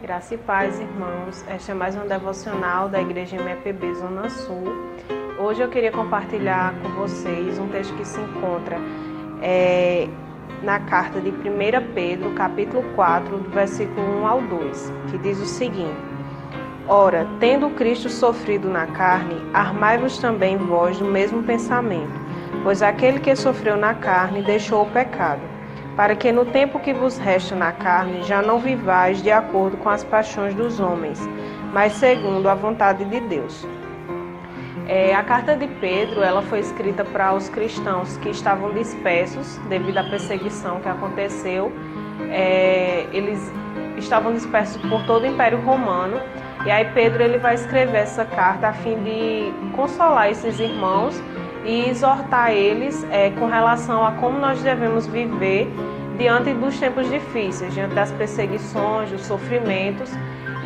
Graça e paz, irmãos. Esta é mais um devocional da Igreja MPB Zona Sul. Hoje eu queria compartilhar com vocês um texto que se encontra na carta de 1 Pedro, capítulo 4, do versículo 1 ao 2, que diz o seguinte: Ora, tendo Cristo sofrido na carne, armai-vos também vós do mesmo pensamento, pois aquele que sofreu na carne deixou o pecado, para que no tempo que vos resta na carne já não vivais de acordo com as paixões dos homens, mas segundo a vontade de Deus. A carta de Pedro ela foi escrita para os cristãos que estavam dispersos devido à perseguição que aconteceu. Eles estavam dispersos por todo o Império Romano, e aí Pedro ele vai escrever essa carta a fim de consolar esses irmãos e exortar eles com relação a como nós devemos viver diante dos tempos difíceis, diante das perseguições, dos sofrimentos.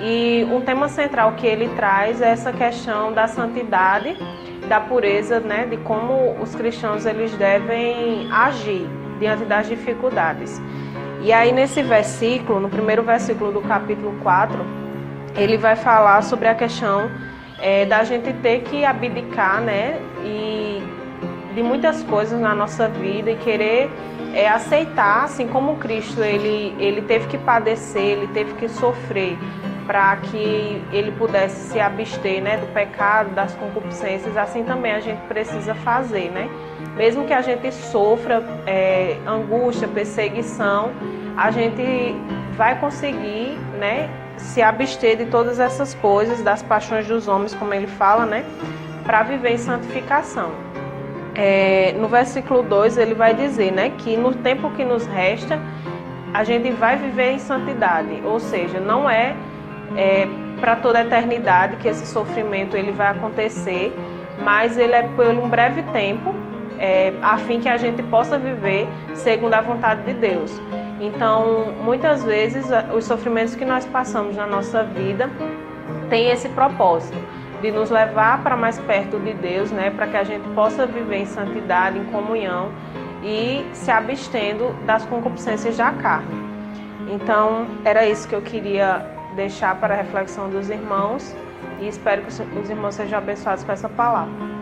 E um tema central que ele traz é essa questão da santidade, da pureza, né, de como os cristãos eles devem agir diante das dificuldades. E aí nesse versículo, no primeiro versículo do capítulo 4, ele vai falar sobre a questão da gente ter que abdicar, né, e de muitas coisas na nossa vida e querer aceitar, assim como Cristo ele teve que padecer, ele teve que sofrer para que ele pudesse se abster, né, do pecado, das concupiscências, assim também a gente precisa fazer, né? Mesmo que a gente sofra angústia, perseguição, a gente vai conseguir, né, se abster de todas essas coisas, das paixões dos homens, como ele fala, né, para viver em santificação. No versículo 2 ele vai dizer, né, que no tempo que nos resta, a gente vai viver em santidade, ou seja, não é para toda a eternidade que esse sofrimento ele vai acontecer, mas ele é por um breve tempo, a fim que a gente possa viver segundo a vontade de Deus. Então, muitas vezes, os sofrimentos que nós passamos na nossa vida têm esse propósito de nos levar para mais perto de Deus, né, para que a gente possa viver em santidade, em comunhão e se abstendo das concupiscências da carne. Então, era isso que eu queria deixar para a reflexão dos irmãos e espero que os irmãos sejam abençoados com essa palavra.